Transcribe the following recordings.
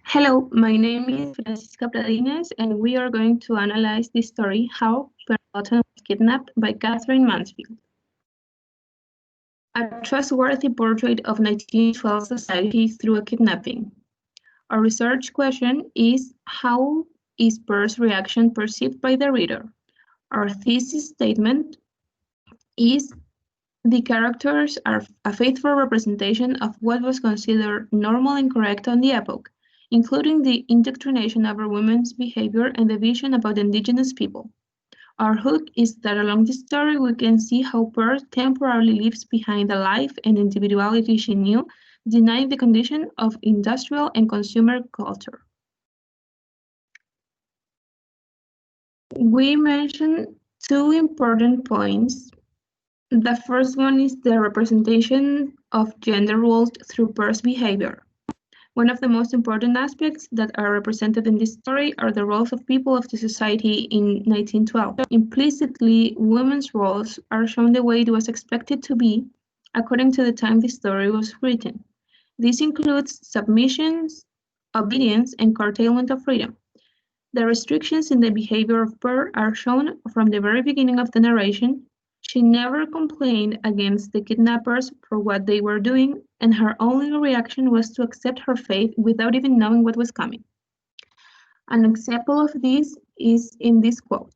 Hello, my name is Francisca Pradines, and we are going to analyze the story How Peralta was Kidnapped by Katherine Mansfield. A trustworthy portrait of 1912 society through a kidnapping. Our research question is how is Pearl's reaction perceived by the reader? Our thesis statement is the characters are a faithful representation of what was considered normal and correct on the epoch, including the indoctrination over women's behavior and the vision about indigenous people. Our hook is that along the story we can see how Pearl temporarily leaves behind the life and individuality she knew, denying the condition of industrial and consumer culture. We mentioned two important points. The first one is the representation of gender roles through Pearl's behavior. One of the most important aspects that are represented in this story are the roles of people of the society in 1912. Implicitly, women's roles are shown the way it was expected to be according to the time the story was written. This includes submissions, obedience, and curtailment of freedom. The restrictions in the behavior of Pearl are shown from the very beginning of the narration. She never complained against the kidnappers for what they were doing, and her only reaction was to accept her fate without even knowing what was coming. An example of this is in this quote.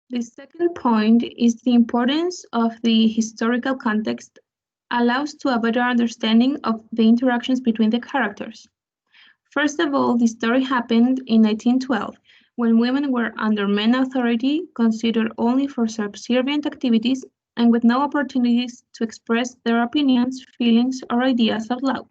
The second point is the importance of the historical context allows to a better understanding of the interactions between the characters. First of all, the story happened in 1912, when women were under men authority, considered only for subservient activities, and with no opportunities to express their opinions, feelings, or ideas out loud.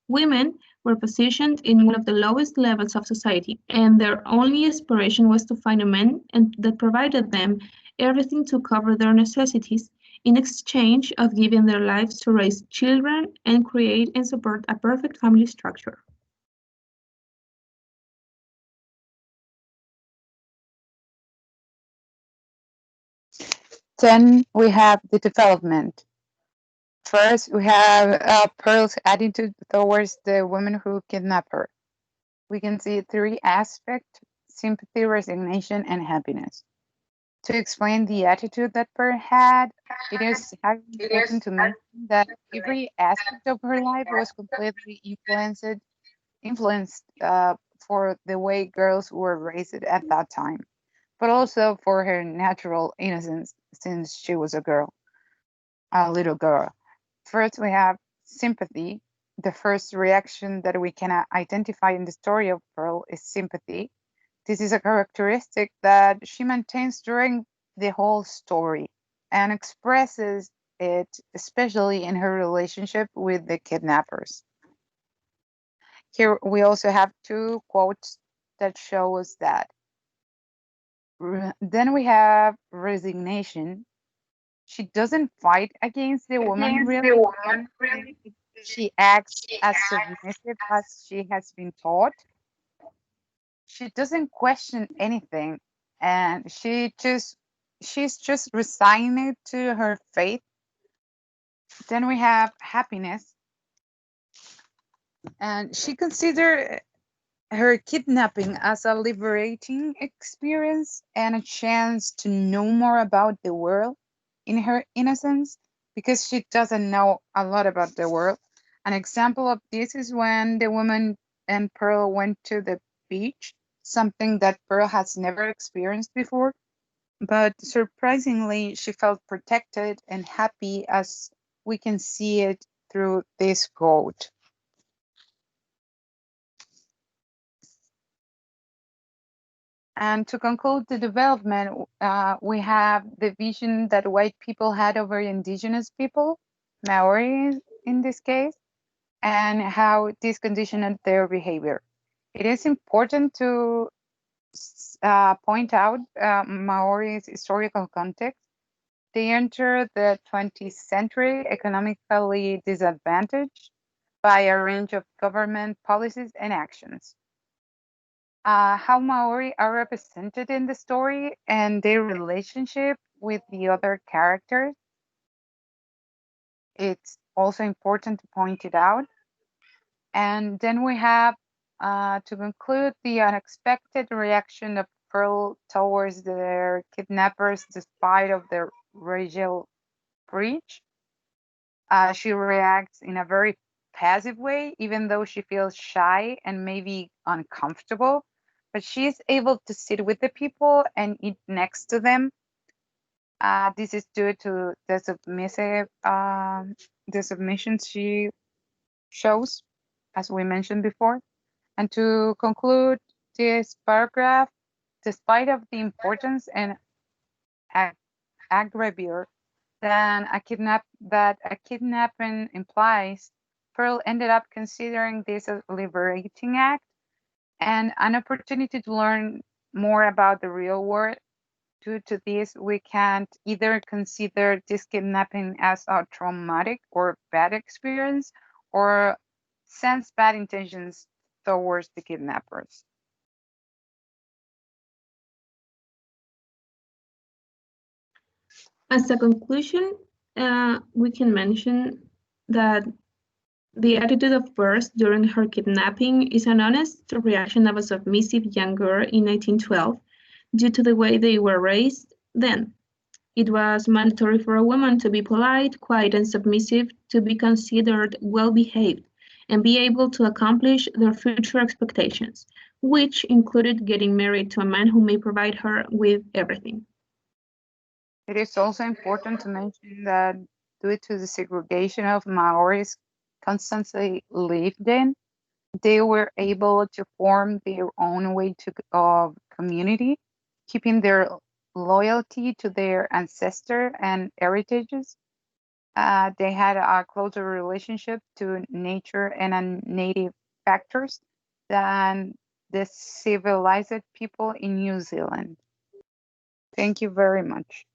Women were positioned in one of the lowest levels of society, and their only aspiration was to find a man that provided them everything to cover their necessities in exchange of giving their lives to raise children and create and support a perfect family structure. Then we have the development. First, we have Pearl's attitude towards the woman who kidnapped her. We can see three aspects: sympathy, resignation, and happiness. To explain the attitude that Pearl had, it is highly important to mention that every aspect of her life was completely influenced for the way girls were raised at that time, but also for her natural innocence since she was a little girl. First, we have sympathy. The first reaction that we can identify in the story of Pearl is sympathy. This is a characteristic that she maintains during the whole story and expresses it especially in her relationship with the kidnappers. Here we also have two quotes that show us that. Then we have resignation. She doesn't fight against the woman really. She acts as submissive as she has been taught. She doesn't question anything, and she's just resigned to her fate. Then we have happiness, and she considered her kidnapping as a liberating experience and a chance to know more about the world in her innocence because she doesn't know a lot about the world. An example of this is when the woman and Pearl went to the beach, something that Pearl has never experienced before. But surprisingly, she felt protected and happy as we can see it through this quote. And to conclude the development, we have the vision that white people had over indigenous people, Maori in this case, and how this conditioned their behavior. It is important to point out Maori's historical context. They entered the 20th century economically disadvantaged by a range of government policies and actions. How Maori are represented in the story and their relationship with the other characters. It's also important to point it out. And then we have, to conclude, the unexpected reaction of Pearl towards their kidnappers despite of their racial breach. She reacts in a very passive way, even though she feels shy and maybe uncomfortable. But she's able to sit with the people and eat next to them. This is due to the submission she shows, as we mentioned before. And to conclude this paragraph, despite of the importance and ag- aggravure that a kidnapping implies, Pearl ended up considering this a liberating act and an opportunity to learn more about the real world. Due to this, we can't either consider this kidnapping as a traumatic or bad experience or sense bad intentions towards the kidnappers. As a conclusion, we can mention that the attitude of Peirce during her kidnapping is an honest reaction of a submissive young girl in 1912 due to the way they were raised then. It was mandatory for a woman to be polite, quiet, and submissive, to be considered well behaved, and be able to accomplish their future expectations, which included getting married to a man who may provide her with everything. It is also important to mention that due to the segregation of Maoris constantly lived in, they were able to form their own way of community, keeping their loyalty to their ancestor and heritages. They had a closer relationship to nature and native factors than the civilized people in New Zealand. Thank you very much.